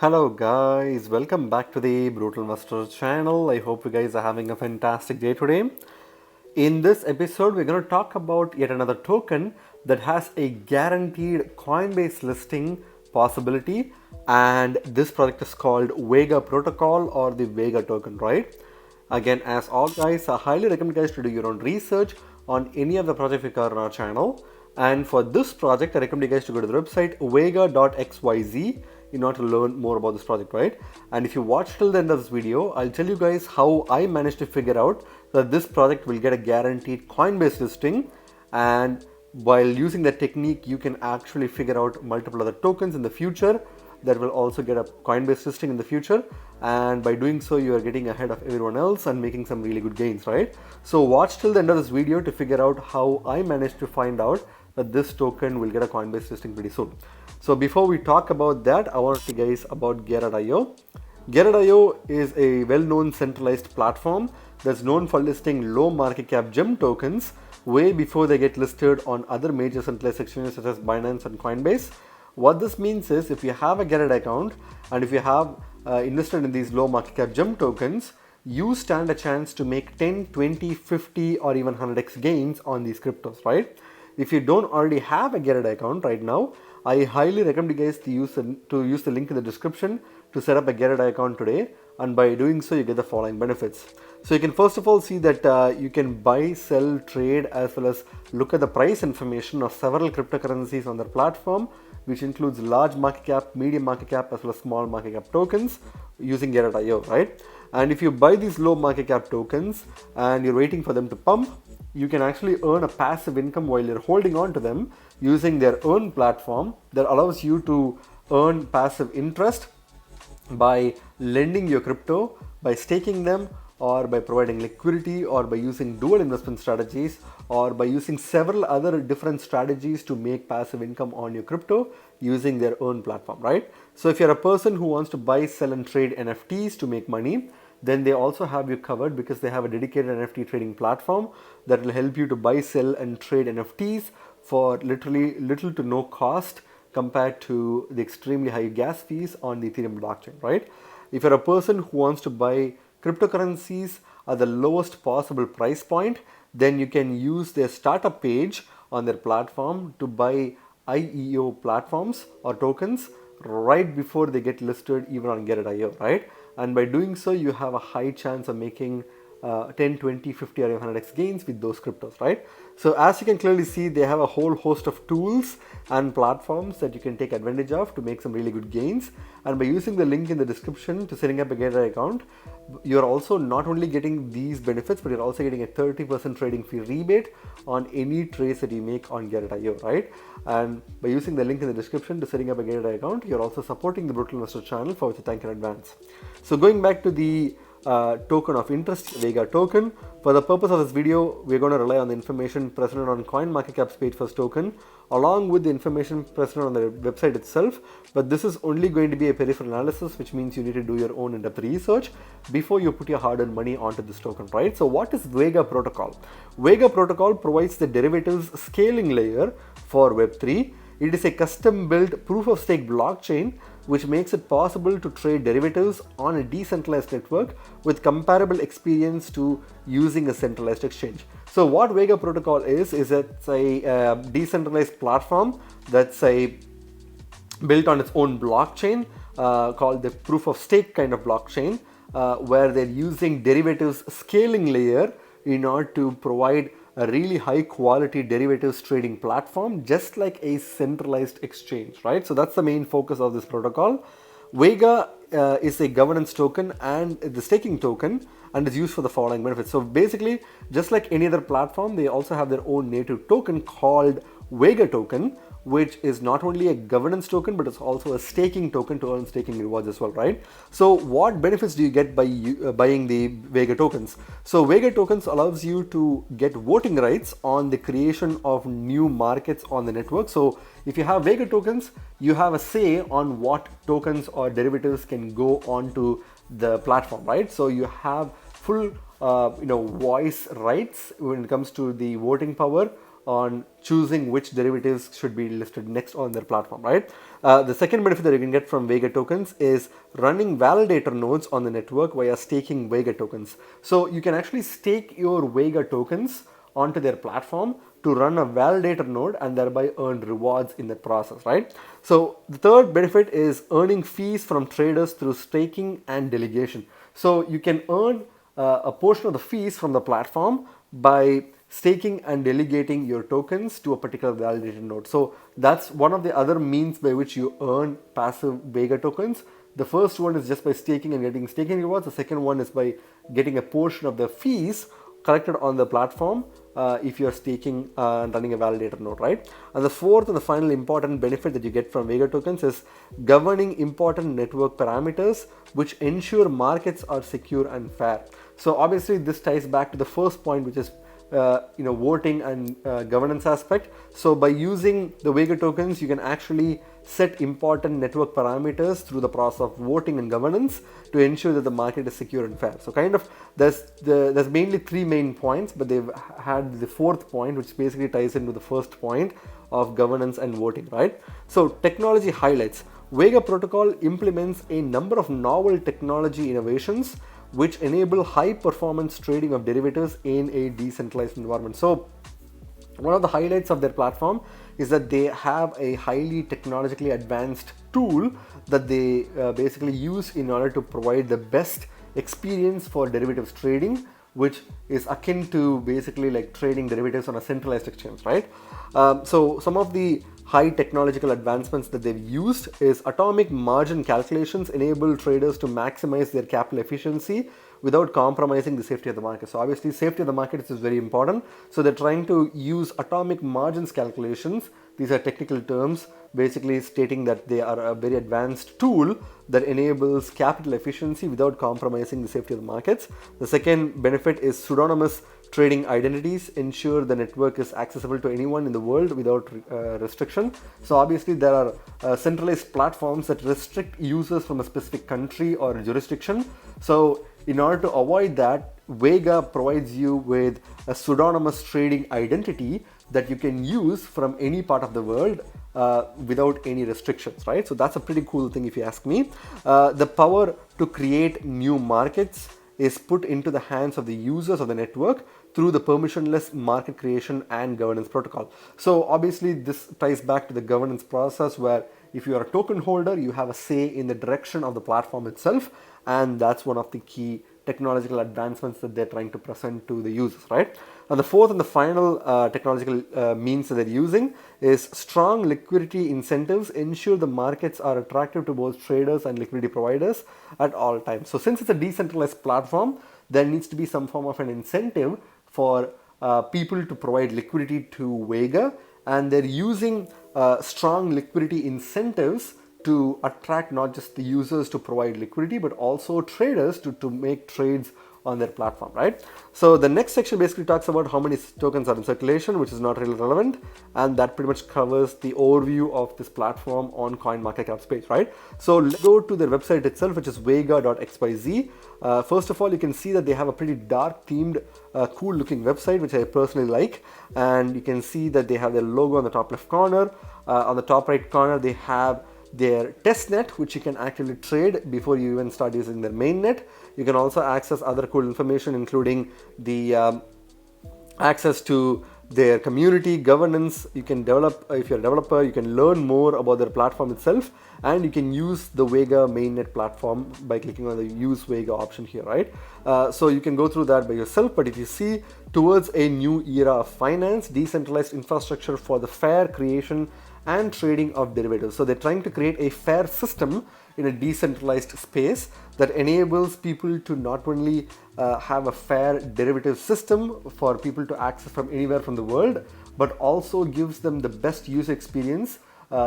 Hello guys, welcome back to the Brutal Investor channel. I hope you guys are having a fantastic day today. In this episode, we're going to talk about yet another token that has a guaranteed Coinbase listing possibility, and this project is called Vega protocol or the Vega token, right? Again, as all guys, I highly recommend guys to do your own research on any of the projects we cover on our channel. And for this project, I recommend you guys to go to the website Vega.xyz in order to learn more about this project, right? And if you watch till the end of this video, I'll tell you guys how I managed to figure out that this project will get a guaranteed Coinbase listing, and while using that technique, you can actually figure out multiple other tokens in the future that will also get a Coinbase listing in the future, and by doing so you are getting ahead of everyone else and making some really good gains, right? So watch till the end of this video to figure out how I managed to find out that this token will get a Coinbase listing pretty soon. So before we talk about that, I want to tell you guys about Dividend-Growth. Dividend-Growth is a well-known centralized platform that's known for listing low market cap gem tokens way before they get listed on other major centralized exchanges such as Binance and Coinbase. What this means is, if you have a Dividend account and if you have invested in these low market cap gem tokens, you stand a chance to make 10, 20, 50 or even 100x gains on these cryptos, right? If you don't already have a Dividend account right now, I highly recommend you guys to use the link in the description to set up a Dividend account today, and by doing so you get the following benefits. So you can first of all see that you can buy, sell, trade, as well as look at the price information of several cryptocurrencies on their platform, which includes large market cap, medium market cap, as well as small market cap tokens using Dividend.io, right? And if you buy these low market cap tokens and you're waiting for them to pump, you can actually earn a passive income while you're holding on to them using their own platform that allows you to earn passive interest by lending your crypto, by staking them, or by providing liquidity, or by using dual investment strategies, or by using several other different strategies to make passive income on your crypto using their own platform, right? So if you're a person who wants to buy, sell and trade NFTs to make money, then they also have you covered because they have a dedicated NFT trading platform that will help you to buy, sell and trade NFTs for literally little to no cost compared to the extremely high gas fees on the Ethereum blockchain, right? If you're a person who wants to buy cryptocurrencies at the lowest possible price point, then you can use their startup page on their platform to buy IEO platforms or tokens right before they get listed even on Get.io, right? And by doing so, you have a high chance of making 10, 20, 50 or 100x gains with those cryptos, right? So as you can clearly see, they have a whole host of tools and platforms that you can take advantage of to make some really good gains. And by using the link in the description to setting up a Get account, you're also not only getting these benefits, but you're also getting a 30% trading fee rebate on any trades that you make on Get.io, right? And by using the link in the description to setting up a Get account, you're also supporting the Brutal Investor channel, for which I thank in advance. So going back to the token of interest, Vega token. For the purpose of this video, we're going to rely on the information present on CoinMarketCap's page first token, along with the information present on the website itself. But this is only going to be a peripheral analysis, which means you need to do your own in-depth research before you put your hard-earned money onto this token, right? So what is Vega protocol? Vega protocol provides the derivatives scaling layer for Web3. It is a custom-built proof-of-stake blockchain which makes it possible to trade derivatives on a decentralized network with comparable experience to using a centralized exchange. So what Vega protocol is it's a decentralized platform that's built on its own blockchain called the proof-of-stake kind of blockchain, where they're using derivatives scaling layer in order to provide a really high quality derivatives trading platform, just like a centralized exchange, right? So that's the main focus of this protocol. Vega is a governance token and the staking token, and is used for the following benefits. So basically, just like any other platform, they also have their own native token called Vega token, which is not only a governance token, but it's also a staking token to earn staking rewards as well, right? So what benefits do you get by buying the Vega tokens? So Vega tokens allows you to get voting rights on the creation of new markets on the network. So if you have Vega tokens, you have a say on what tokens or derivatives can go onto the platform, right? So you have full voice rights when it comes to the voting power on choosing which derivatives should be listed next on their platform, right? The second benefit that you can get from Vega tokens is running validator nodes on the network via staking Vega tokens. So you can actually stake your Vega tokens onto their platform to run a validator node and thereby earn rewards in that process, right? So the third benefit is earning fees from traders through staking and delegation. So you can earn a portion of the fees from the platform by staking and delegating your tokens to a particular validator node. So that's one of the other means by which you earn passive Vega tokens. The first one is just by staking and getting staking rewards. The second one is by getting a portion of the fees collected on the platform if you're staking and running a validator node, right? And the fourth and the final important benefit that you get from Vega tokens is governing important network parameters which ensure markets are secure and fair. So obviously this ties back to the first point, which is voting and governance aspect. So by using the Vega tokens, you can actually set important network parameters through the process of voting and governance to ensure that the market is secure and fair. So kind of there's mainly three main points, but they've had the fourth point, which basically ties into the first point of governance and voting, right? So technology highlights. Vega protocol implements a number of novel technology innovations which enable high performance trading of derivatives in a decentralized environment. So one of the highlights of their platform is that they have a highly technologically advanced tool that they basically use in order to provide the best experience for derivatives trading, which is akin to basically like trading derivatives on a centralized exchange, right? So some of the high technological advancements that they've used is atomic margin calculations enable traders to maximize their capital efficiency without compromising the safety of the market. So obviously safety of the market is very important. So they're trying to use atomic margins calculations. These are technical terms basically stating that they are a very advanced tool that enables capital efficiency without compromising the safety of the markets. The second benefit is pseudonymous trading identities ensure the network is accessible to anyone in the world without restriction. So obviously there are centralized platforms that restrict users from a specific country or jurisdiction. So in order to avoid that, Vega provides you with a pseudonymous trading identity that you can use from any part of the world without any restrictions, right? So that's a pretty cool thing if you ask me. The power to create new markets is put into the hands of the users of the network through the permissionless market creation and governance protocol. So obviously this ties back to the governance process where if you are a token holder, you have a say in the direction of the platform itself, and that's one of the key technological advancements that they're trying to present to the users, right? And the fourth and the final technological means that they're using is strong liquidity incentives ensure the markets are attractive to both traders and liquidity providers at all times. So since it's a decentralized platform, there needs to be some form of an incentive for people to provide liquidity to Vega, and they're using strong liquidity incentives to attract not just the users to provide liquidity, but also traders to make trades on their platform, right? So the next section basically talks about how many tokens are in circulation, which is not really relevant, and that pretty much covers the overview of this platform on CoinMarketCap's page, right? So let's go to their website itself, which is Vega.xyz. First of all, you can see that they have a pretty dark themed, cool looking website, which I personally like, and you can see that they have their logo on the top left corner. On the top right corner, they have their testnet, which you can actually trade before you even start using their mainnet. You can also access other cool information, including the access to their community governance. You can develop, if you're a developer, you can learn more about their platform itself, and you can use the Vega mainnet platform by clicking on the use Vega option here, right? So you can go through that by yourself, but if you see towards a new era of finance, decentralized infrastructure for the fair creation and trading of derivatives. So they're trying to create a fair system in a decentralized space that enables people to not only have a fair derivative system for people to access from anywhere from the world, but also gives them the best user experience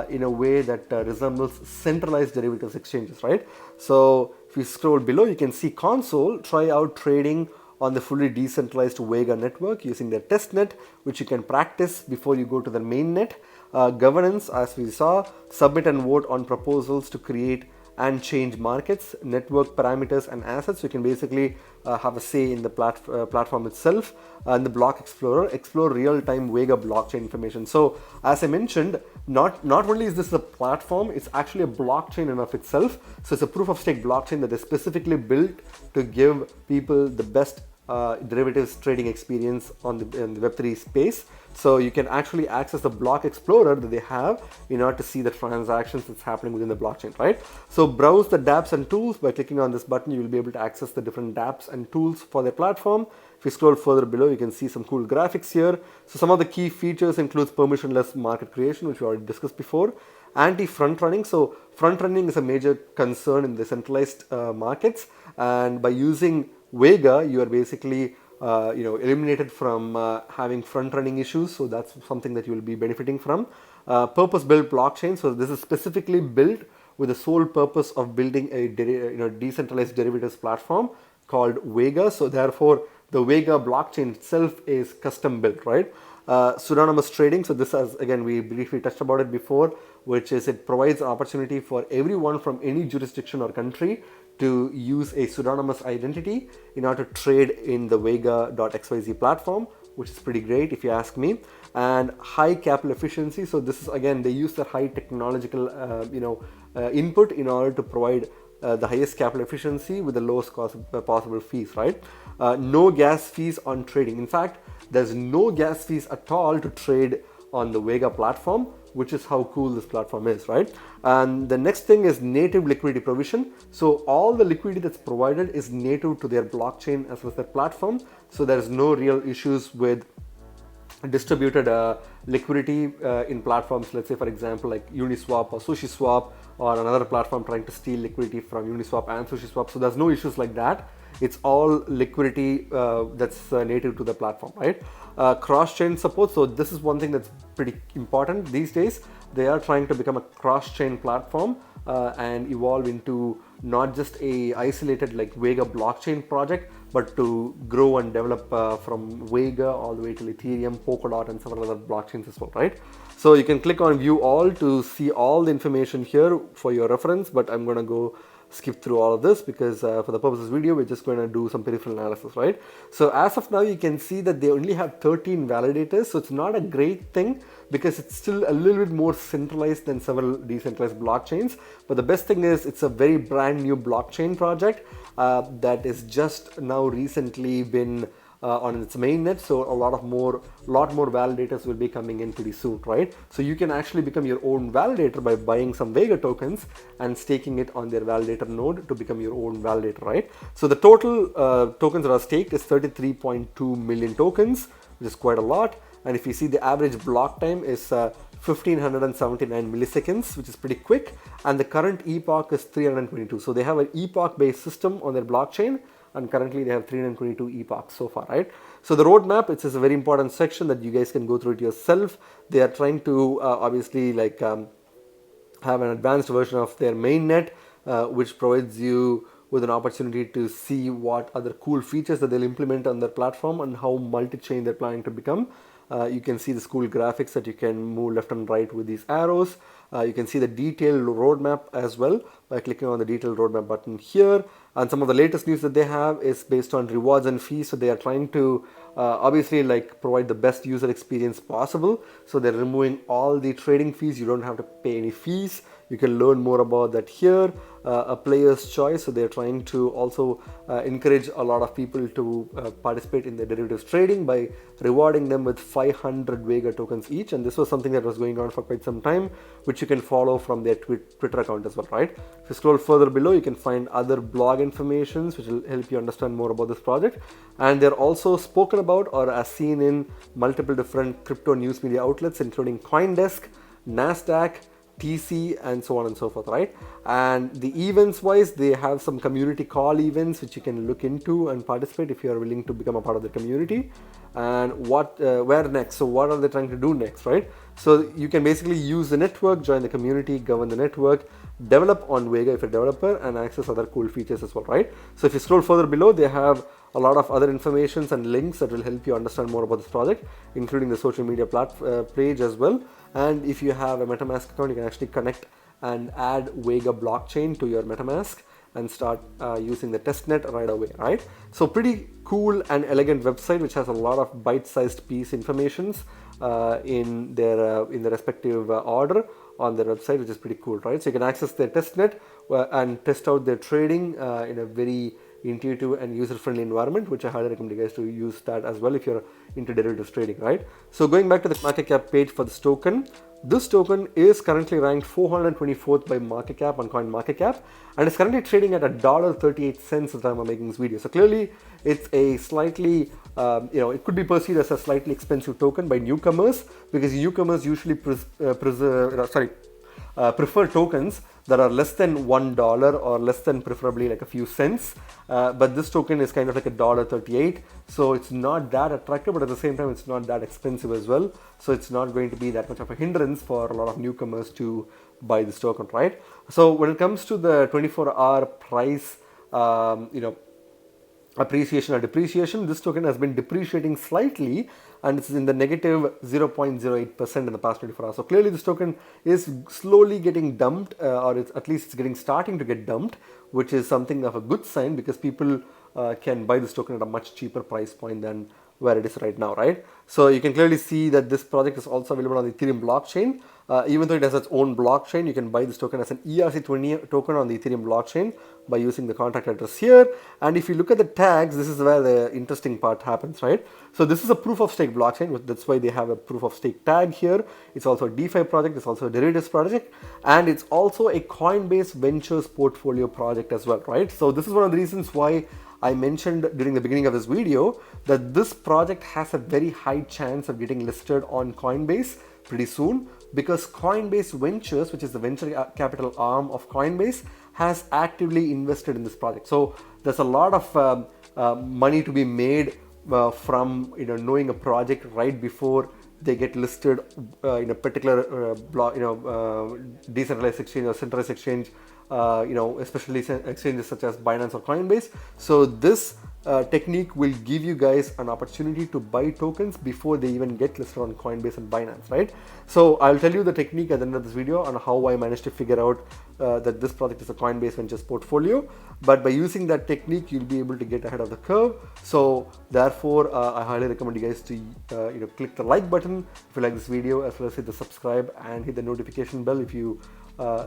in a way that resembles centralized derivatives exchanges, right? So if you scroll below, you can see console, try out trading on the fully decentralized Vega network using their testnet, which you can practice before you go to the mainnet. Governance, as we saw, submit and vote on proposals to create and change markets, network parameters and assets. You can basically have a say in the platform itself. And the block explorer, explore real-time Vega blockchain information. So as I mentioned, not only is this a platform, it's actually a blockchain in of itself. So it's a proof of stake blockchain that is specifically built to give people the best derivatives trading experience in the Web3 space. So you can actually access the block explorer that they have in order to see the transactions that's happening within the blockchain, right? So browse the dApps and tools. By clicking on this button, you will be able to access the different dApps and tools for their platform. If you scroll further below, you can see some cool graphics here. So some of the key features includes permissionless market creation, which we already discussed before. Anti-front running. So front running is a major concern in the centralized markets, and by using Vega, you are basically eliminated from having front running issues. So that's something that you will be benefiting from. Purpose built blockchain. So this is specifically built with the sole purpose of building a decentralized derivatives platform called Vega. So therefore, the Vega blockchain itself is custom built, right? Pseudonymous trading. So this, as again, we briefly touched about it before, which is it provides an opportunity for everyone from any jurisdiction or country to use a pseudonymous identity in order to trade in the Vega.xyz platform, which is pretty great if you ask me. And high capital efficiency. So this is, again, they use the high technological input in order to provide the highest capital efficiency with the lowest cost possible fees, right? No gas fees on trading. In fact, there's no gas fees at all to trade on the Vega platform, which is how cool this platform is, right? And the next thing is native liquidity provision. So all the liquidity that's provided is native to their blockchain as well as their platform. So there is no real issues with distributed liquidity in platforms, let's say for example like Uniswap or SushiSwap, or another platform trying to steal liquidity from Uniswap and SushiSwap. So there's no issues like that. It's all liquidity that's native to the platform, right? Cross-chain support. So this is one thing that's pretty important these days. They are trying to become a cross-chain platform and evolve into not just a isolated like Vega blockchain project, but to grow and develop from Vega all the way to Ethereum, Polkadot, and several other blockchains as well, right? So you can click on view all to see all the information here for your reference, but I'm going to go skip through all of this because for the purpose of this video, we're just going to do some peripheral analysis, right? So as of now, you can see that they only have 13 validators. So it's not a great thing because it's still a little bit more centralized than several decentralized blockchains. But the best thing is it's a very brand new blockchain project that is just now recently been on its mainnet. So a lot more validators will be coming in pretty soon, right? So you can actually become your own validator by buying some Vega tokens and staking it on their validator node to become your own validator, right? So the total tokens that are staked is 33.2 million tokens, which is quite a lot. And if you see, the average block time is 1579 milliseconds, which is pretty quick. And the current epoch is 322. So they have an epoch based system on their blockchain, and currently they have 322 epochs so far, right? So the roadmap, it's a very important section that you guys can go through it yourself. They are trying to obviously like have an advanced version of their mainnet, which provides you with an opportunity to see what other cool features that they'll implement on their platform and how multi-chain they're planning to become. You can see the cool graphics that you can move left and right with these arrows. You can see the detailed roadmap as well by clicking on the detailed roadmap button here. And some of the latest news that they have is based on rewards and fees. So they are trying to obviously like provide the best user experience possible. So they're removing all the trading fees. You don't have to pay any fees. You can learn more about that here. A player's choice. So they're trying to also encourage a lot of people to participate in the derivatives trading by rewarding them with 500 Vega tokens each. And this was something that was going on for quite some time, which you can follow from their Twitter account as well, right? If you scroll further below, you can find other blog informations which will help you understand more about this project. And they're also spoken about or as seen in multiple different crypto news media outlets, including CoinDesk, NASDAQ, TC, and so on and so forth, right? And the events wise, they have some community call events which you can look into and participate if you are willing to become a part of the community. And where next? So what are they trying to do next, right? So you can basically use the network, join the community, govern the network, develop on Vega if you're a developer, and access other cool features as well, right? So if you scroll further below, they have a lot of other informations and links that will help you understand more about this project, including the social media page as well. And if you have a MetaMask account, you can actually connect and add Vega blockchain to your MetaMask and start using the testnet right away, right? So pretty cool and elegant website which has a lot of bite-sized piece informations in the respective order on their website, which is pretty cool, right? So you can access their testnet and test out their trading in a very intuitive and user-friendly environment, which I highly recommend you guys to use that as well if you're into derivatives trading, right? So going back to the market cap page for this token is currently ranked 424th by market cap on CoinMarketCap, and it's currently trading at $1.38 at the time I'm making this video. So clearly it's a slightly it could be perceived as a slightly expensive token by newcomers, because newcomers usually prefer tokens that are less than $1 or less than preferably like a few cents. But this token is kind of like $1.38, so it's not that attractive, but at the same time it's not that expensive as well. So it's not going to be that much of a hindrance for a lot of newcomers to buy this token, right? So when it comes to the 24-hour price, appreciation or depreciation, this token has been depreciating slightly, and it's in the negative 0.08% in the past 24 hours. So clearly this token is slowly getting dumped, or at least it's starting to get dumped, which is something of a good sign, because people can buy this token at a much cheaper price point than where it is right now, right? So you can clearly see that this project is also available on the Ethereum blockchain. Even though it has its own blockchain, you can buy this token as an ERC20 token on the Ethereum blockchain by using the contract address here. And if you look at the tags, this is where the interesting part happens, right? So this is a proof of stake blockchain, that's why they have a proof of stake tag here. It's also a DeFi project, it's also a derivatives project, and it's also a Coinbase Ventures portfolio project as well, right? So this is one of the reasons why I mentioned during the beginning of this video that this project has a very high chance of getting listed on Coinbase pretty soon, because Coinbase Ventures, which is the venture capital arm of Coinbase, has actively invested in this project. So there's a lot of money to be made from knowing a project right before they get listed in a particular decentralized exchange or centralized exchange, especially exchanges such as Binance or Coinbase. So this technique will give you guys an opportunity to buy tokens before they even get listed on Coinbase and Binance, right? So I'll tell you the technique at the end of this video on how I managed to figure out that this project is a Coinbase Ventures portfolio. But by using that technique, you'll be able to get ahead of the curve. So therefore, I highly recommend you guys to click the like button if you like this video, as well as hit the subscribe and hit the notification bell if you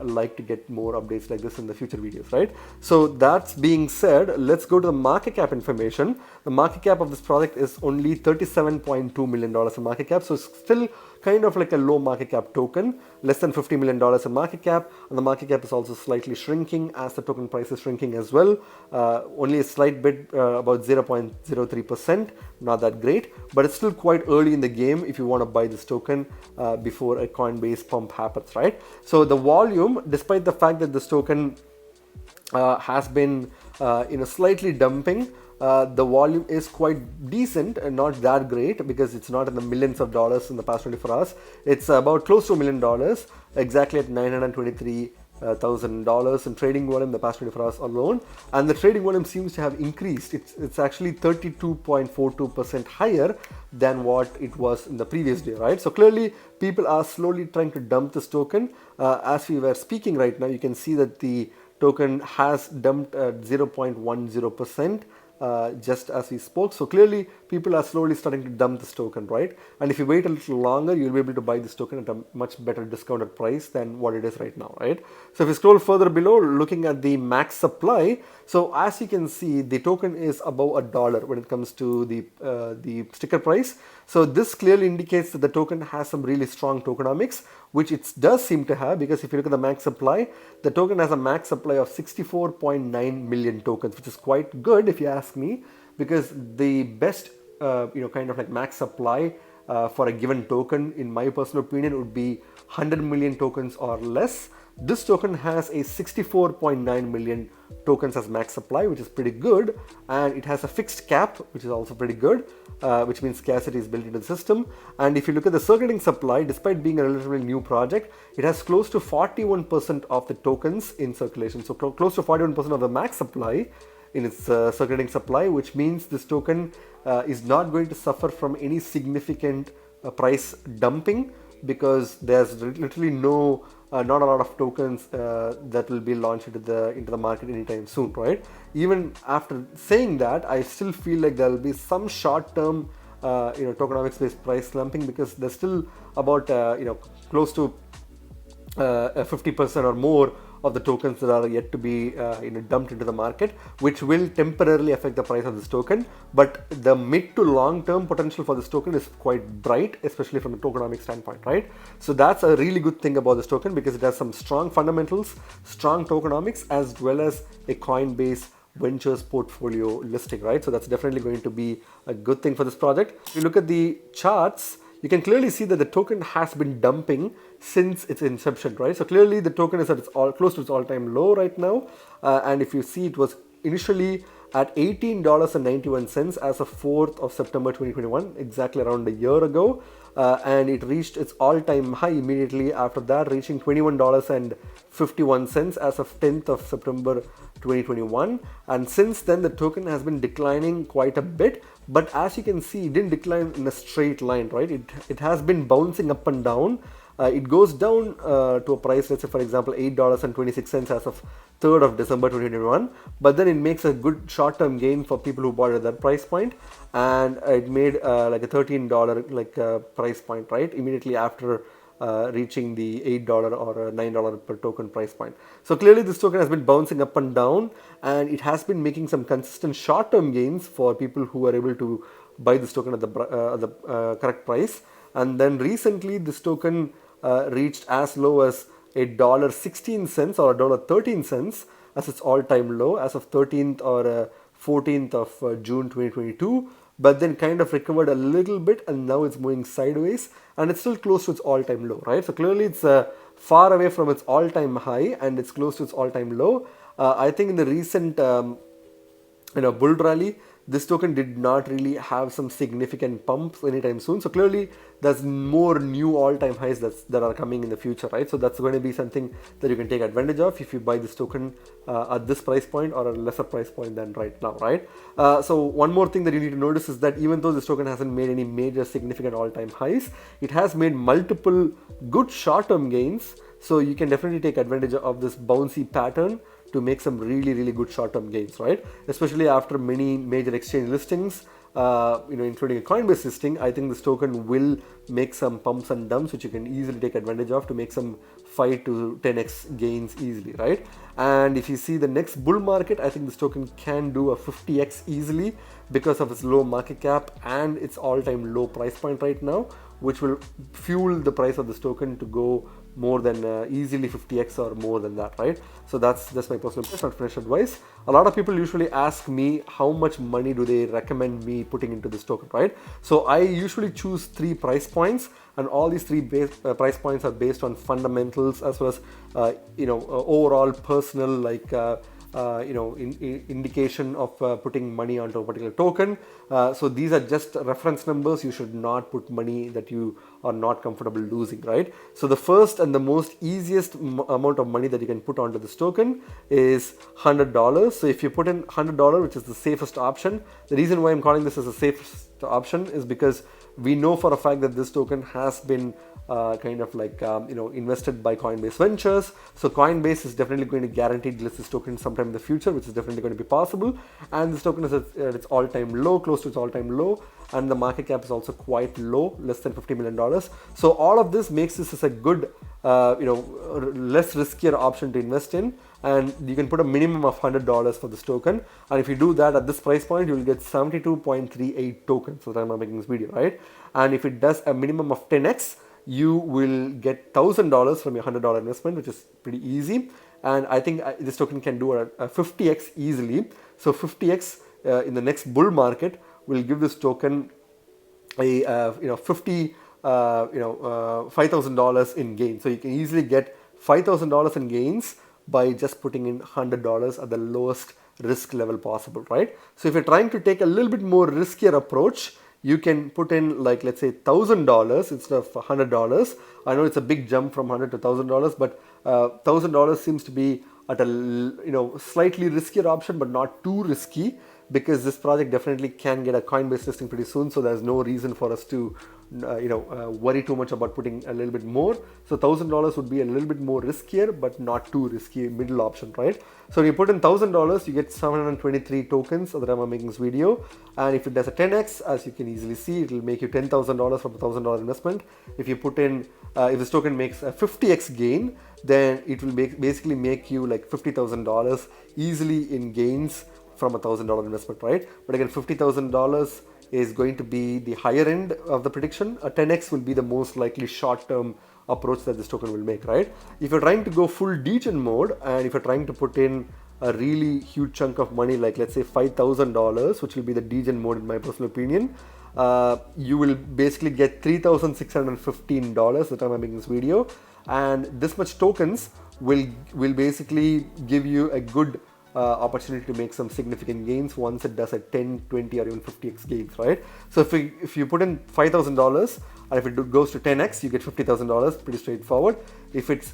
like to get more updates like this in the future videos, right? So that's being said, let's go to the market cap information. The market cap of this project is only $37.2 million in market cap, so it's still kind of like a low market cap token, less than $50 million in market cap, and the market cap is also slightly shrinking as the token price is shrinking as well. Only a slight bit, about 0.03%, not that great, but it's still quite early in the game if you want to buy this token before a Coinbase pump happens, right? So the volume, despite the fact that this token has been slightly dumping, the volume is quite decent and not that great, because it's not in the millions of dollars in the past 24 hours. It's about close to $1 million, exactly at $923,000 in trading volume in the past 24 hours alone, and the trading volume seems to have increased. It's actually 32.42% higher than what it was in the previous day, right? So clearly people are slowly trying to dump this token. As we were speaking right now, you can see that the token has dumped at 0.10%. Just as we spoke. So clearly people are slowly starting to dump this token, right? And if you wait a little longer, you'll be able to buy this token at a much better discounted price than what it is right now, right? So if you scroll further below, looking at the max supply, so as you can see, the token is above $1 when it comes to the sticker price. So this clearly indicates that the token has some really strong tokenomics, which it does seem to have, because if you look at the max supply, the token has a max supply of 64.9 million tokens, which is quite good if you ask me, because the best kind of like max supply for a given token, in my personal opinion, would be 100 million tokens or less. This token has a 64.9 million tokens as max supply, which is pretty good, and it has a fixed cap, which is also pretty good, which means scarcity is built into the system. And if you look at the circulating supply, despite being a relatively new project, it has close to 41% of the tokens in circulation, so close to 41% of the max supply in its circulating supply, which means this token is not going to suffer from any significant price dumping, because there's literally not a lot of tokens that will be launched into the market anytime soon, right? Even after saying that, I still feel like there will be some short-term tokenomics-based price slumping, because there's still about close to 50% or more of the tokens that are yet to be dumped into the market, which will temporarily affect the price of this token. But the mid to long term potential for this token is quite bright, especially from the tokenomics standpoint, right? So that's a really good thing about this token, because it has some strong fundamentals, strong tokenomics, as well as a Coinbase ventures portfolio listing, right? So that's definitely going to be a good thing for this project. If you look at the charts, you can clearly see that the token has been dumping since its inception, right? So clearly the token is at close to its all-time low right now. And if you see, it was initially at $18.91 as of 4th of September 2021, exactly around a year ago. And it reached its all-time high immediately after that, reaching $21.51 as of 10th of September 2021. And since then, the token has been declining quite a bit. But as you can see, it didn't decline in a straight line, right? It has been bouncing up and down. It goes down to a price, let's say for example, $8.26 as of 3rd of December 2021. But then it makes a good short-term gain for people who bought at that price point, and it made like a $13 price point, right? Immediately after reaching the $8 or $9 per token price point. So clearly this token has been bouncing up and down, and it has been making some consistent short-term gains for people who are able to buy this token at the correct price. And then recently this token reached as low as $1.16 or $1.13 as its all-time low as of 13th or 14th of June 2022, but then kind of recovered a little bit, and now it's moving sideways, and it's still close to its all-time low, right? So clearly it's far away from its all-time high, and it's close to its all-time low. I think in the recent bull rally, this token did not really have some significant pumps anytime soon. So clearly there's more new all-time highs that are coming in the future, right? So that's going to be something that you can take advantage of if you buy this token at this price point or a lesser price point than right now, right? So one more thing that you need to notice is that even though this token hasn't made any major significant all-time highs, it has made multiple good short-term gains. So you can definitely take advantage of this bouncy pattern to make some really good short-term gains, right? Especially after many major exchange listings, including a Coinbase listing. I think this token will make some pumps and dumps, which you can easily take advantage of to make some 5 to 10x gains easily, right? And if you see the next bull market, I think this token can do a 50x easily because of its low market cap and its all-time low price point right now, which will fuel the price of this token to go more than easily 50x or more than that, right? So that's my personal opinion, not financial advice. A lot of people usually ask me how much money do they recommend me putting into this token, right? So I usually choose 3 price points, and all these 3 price points are based on fundamentals as well as overall personal indication of putting money onto a particular token. So these are just reference numbers. You should not put money that you are not comfortable losing, right? So the first and the most easiest amount of money that you can put onto this token is $100. So if you put in $100, which is the safest option, the reason why I'm calling this as the safest option is because we know for a fact that this token has been invested by Coinbase Ventures. So Coinbase is definitely going to guaranteed list this token sometime in the future, which is definitely going to be possible. And this token is at its all-time low, close to its all-time low, and the market cap is also quite low, less than $50 million. So all of this makes this as a good, less riskier option to invest in. And you can put a minimum of $100 for this token. And if you do that at this price point, you will get 72.38 tokens. So I'm making this video, right? And if it does a minimum of 10x, you will get $1,000 from your $100 investment, which is pretty easy. And I think this token can do a 50x easily. So 50x in the next bull market will give this token a $5,000 in gains. So you can easily get $5,000 in gains by just putting in $100 at the lowest risk level possible, right? So if you're trying to take a little bit more riskier approach, you can put in, like, let's say $1,000 instead of $100. I know it's a big jump from $100 to $1,000, but $1,000 seems to be at a slightly riskier option, but not too risky. because this project definitely can get a Coinbase listing pretty soon. So there's no reason for us to worry too much about putting a little bit more. So $1,000 would be a little bit more riskier, but not too risky, middle option, right? So when you put in $1,000, you get 723 tokens at the time I'm making this video. And if it does a 10x, as you can easily see, it will make you $10,000 from a $1,000 investment. If you put in, if this token makes a 50x gain, then it will basically make you like $50,000 easily in gains from a $1,000 investment, right? But again, $50,000 is going to be the higher end of the prediction. A 10x will be the most likely short-term approach that this token will make, right? If you're trying to go full degen mode, and if you're trying to put in a really huge chunk of money, like let's say $5,000, which will be the degen mode in my personal opinion, you will basically get $3,615 the time I'm making this video, and this much tokens will basically give you a good opportunity to make some significant gains once it does a 10, 20 or even 50x gains, right? So if you put in $5,000 and if it goes to 10x, you get $50,000, pretty straightforward. If it's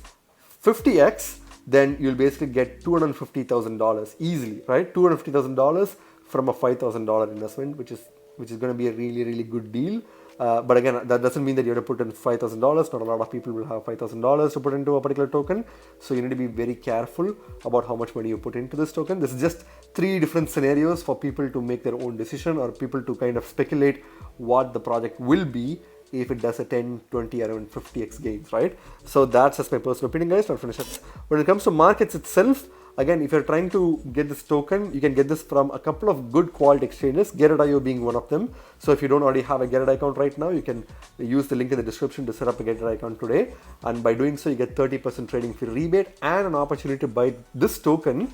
50x, then you'll basically get $250,000 easily, right? $250,000 from a $5,000 investment, which is going to be a really, really good deal. But again, that doesn't mean that you have to put in $5,000. Not a lot of people will have $5,000 to put into a particular token. So you need to be very careful about how much money you put into this token. This is just 3 different scenarios for people to make their own decision, or people to kind of speculate what the project will be if it does a 10, 20 or even 50x gains, right? So that's just my personal opinion, guys. Not finished. When it comes to markets itself, again, if you're trying to get this token, you can get this from a couple of good quality exchanges, Get.io being one of them. So if you don't already have a Get.io account right now, you can use the link in the description to set up a Get.io account today. And by doing so, you get 30% trading fee rebate and an opportunity to buy this token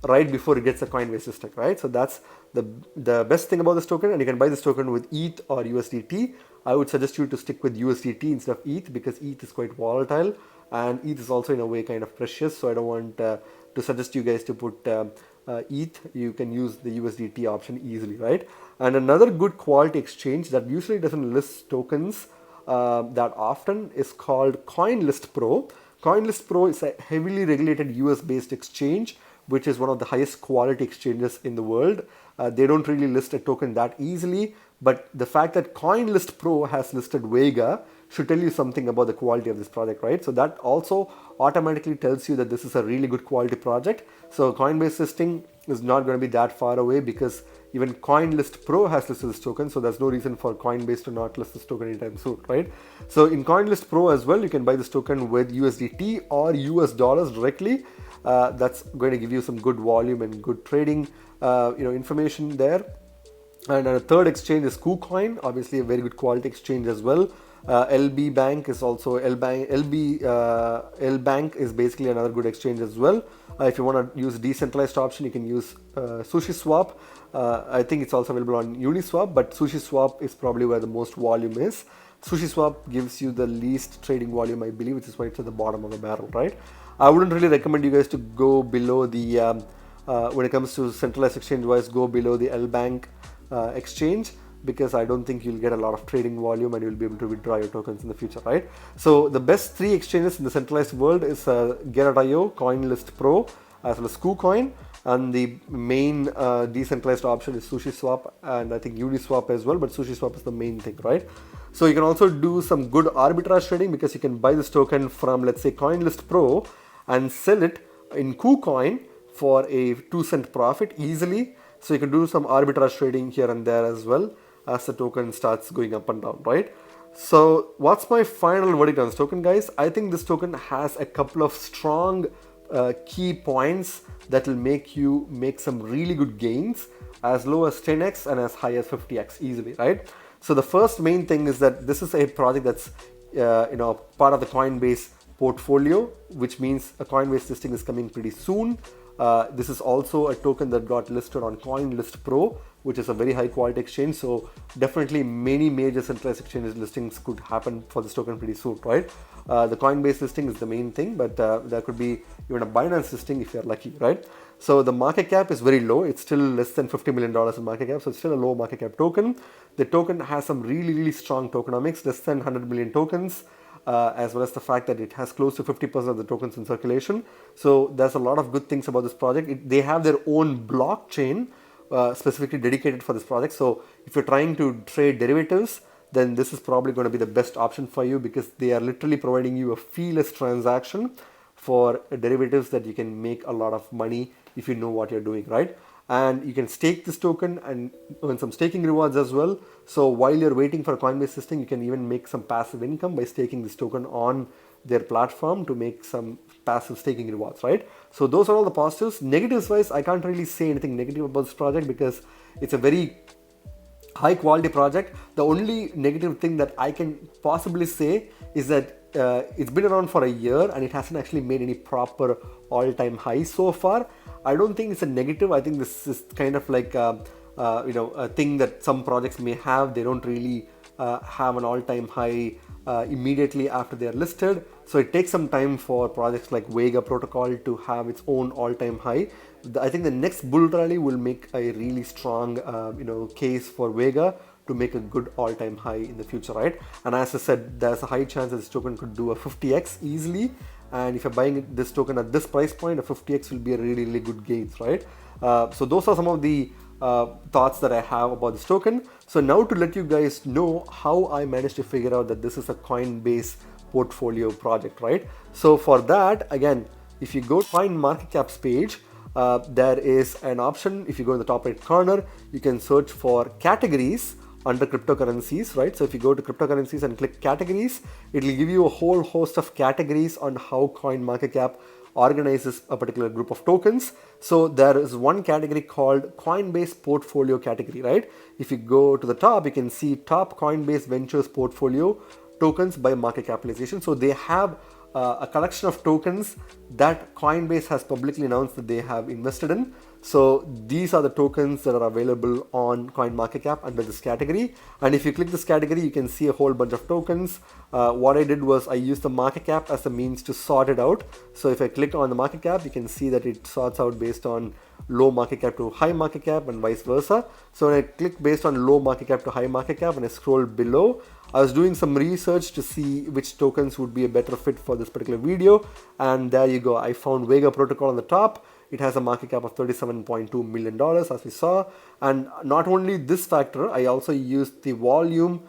right before it gets a Coinbase listing, right? So that's the best thing about this token, and you can buy this token with ETH or USDT. I would suggest you to stick with USDT instead of ETH, because ETH is quite volatile and ETH is also in a way kind of precious. So I don't want to suggest you guys to put ETH. You can use the USDT option easily, right? And another good quality exchange that usually doesn't list tokens that often is called CoinList Pro. CoinList Pro is a heavily regulated US based exchange, which is one of the highest quality exchanges in the world. They don't really list a token that easily, but the fact that CoinList Pro has listed Vega should tell you something about the quality of this project, right? So that also automatically tells you that this is a really good quality project. So Coinbase listing is not going to be that far away, because even CoinList Pro has listed this token, so there's no reason for Coinbase to not list this token anytime soon, right? So in CoinList Pro as well, you can buy this token with USDT or US dollars directly. That's going to give you some good volume and good trading information there. And a third exchange is KuCoin, obviously a very good quality exchange as well. LB Bank is also L Bank is basically another good exchange as well. If you want to use decentralized option, you can use SushiSwap. I think it's also available on Uniswap, but SushiSwap is probably where the most volume is. SushiSwap gives you the least trading volume, I believe, which is why it's at the bottom of the barrel, right? I wouldn't really recommend you guys to go below the when it comes to centralized exchange wise, go below the L Bank exchange, because I don't think you'll get a lot of trading volume and you'll be able to withdraw your tokens in the future, right? So the best 3 exchanges in the centralized world is Get.io, CoinList Pro, as well as KuCoin, and the main decentralized option is SushiSwap, and I think Uniswap as well, but SushiSwap is the main thing, right? So you can also do some good arbitrage trading, because you can buy this token from, let's say, CoinList Pro and sell it in KuCoin for a 2-cent profit easily. So you can do some arbitrage trading here and there as well as the token starts going up and down, right? So what's my final verdict on this token, guys? I think this token has a couple of strong key points that will make you make some really good gains, as low as 10x and as high as 50x easily, right? So the first main thing is that this is a project that's part of the Coinbase portfolio, which means a Coinbase listing is coming pretty soon. This is also a token that got listed on CoinList Pro, which is a very high quality exchange. So definitely many major centralized exchanges listings could happen for this token pretty soon, right? The Coinbase listing is the main thing, but there could be even a Binance listing if you're lucky, right? So the market cap is very low. It's still less than $50 million in market cap. So it's still a low market cap token. The token has some really, really strong tokenomics, less than 100 million tokens. As well as the fact that it has close to 50% of the tokens in circulation. So there's a lot of good things about this project. They have their own blockchain, specifically dedicated for this project. So if you're trying to trade derivatives, then this is probably going to be the best option for you, because they are literally providing you a feeless transaction for derivatives that you can make a lot of money if you know what you're doing, right? And you can stake this token and earn some staking rewards as well. So while you're waiting for Coinbase listing, you can even make some passive income by staking this token on their platform to make some passive staking rewards, right? So those are all the positives. Negatives wise, I can't really say anything negative about this project because it's a very high quality project. The only negative thing that I can possibly say is that it's been around for a year and it hasn't actually made any proper all-time high so far. I don't think it's a negative. I think this is kind of like a thing that some projects may have. They don't really have an all-time high immediately after they are listed. So it takes some time for projects like Vega protocol to have its own all-time high. I think the next bull rally will make a really strong case for Vega to make a good all-time high in the future, right? And as I said, there's a high chance that this token could do a 50x easily. And if you're buying this token at this price point, a 50x will be a really, really good gains, right? So those are some of the thoughts that I have about this token. So now to let you guys know how I managed to figure out that this is a Coinbase portfolio project, right? So for that, again, if you go to CoinMarketCap's page, there is an option. If you go in the top right corner, you can search for categories under cryptocurrencies, right? So if you go to cryptocurrencies and click categories, it will give you a whole host of categories on how CoinMarketCap organizes a particular group of tokens. So there is one category called Coinbase portfolio category, right? If you go to the top, you can see top Coinbase Ventures portfolio tokens by market capitalization. So they have a collection of tokens that Coinbase has publicly announced that they have invested in. So these are the tokens that are available on CoinMarketCap under this category. And if you click this category, you can see a whole bunch of tokens. What I did was I used the market cap as a means to sort it out. So if I click on the market cap, you can see that it sorts out based on low market cap to high market cap and vice versa. So when I click based on low market cap to high market cap and I scroll below, I was doing some research to see which tokens would be a better fit for this particular video. And there you go. I found Vega protocol on the top. It has a market cap of $37.2 million, as we saw. And not only this factor, I also used the volume,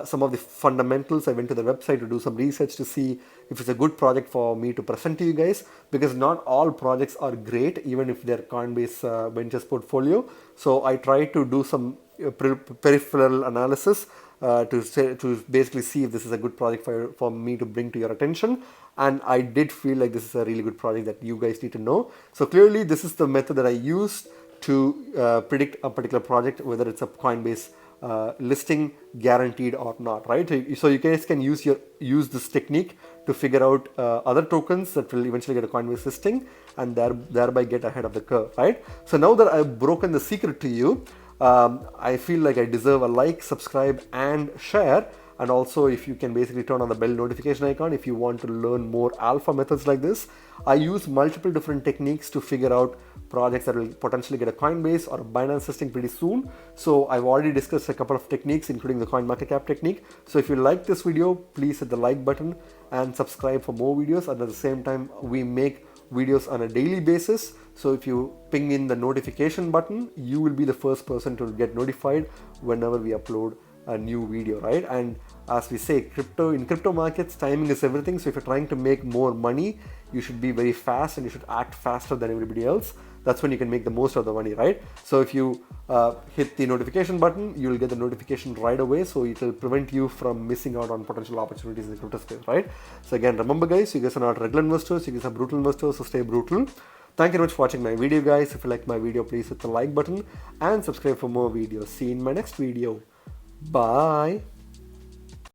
some of the fundamentals. I went to the website to do some research to see if it's a good project for me to present to you guys, because not all projects are great, even if they're Coinbase Ventures portfolio. So I tried to do some peripheral analysis to basically see if this is a good project for me to bring to your attention. And I did feel like this is a really good project that you guys need to know. So clearly this is the method that I used to predict a particular project, whether it's a Coinbase listing guaranteed or not, right? So you guys can use this technique to figure out other tokens that will eventually get a Coinbase listing and thereby get ahead of the curve, right? So now that I've broken the secret to you, I feel like I deserve a like, subscribe and share. And also, if you can basically turn on the bell notification icon if you want to learn more alpha methods like this. I use multiple different techniques to figure out projects that will potentially get a Coinbase or a Binance listing pretty soon. So I've already discussed a couple of techniques, including the CoinMarketCap technique. So if you like this video, please hit the like button and subscribe for more videos. And at the same time, we make videos on a daily basis. So if you ping in the notification button, you will be the first person to get notified whenever we upload a new video, right? And as we say, in crypto markets, timing is everything. So if you're trying to make more money, you should be very fast and you should act faster than everybody else. That's when you can make the most of the money, right? So if you hit the notification button, you will get the notification right away. So it will prevent you from missing out on potential opportunities in the crypto space, right? So again, remember guys, you guys are not regular investors, you guys are brutal investors, so stay brutal. Thank you very much for watching my video, guys. If you like my video, please hit the like button and subscribe for more videos. See you in my next video. Bye.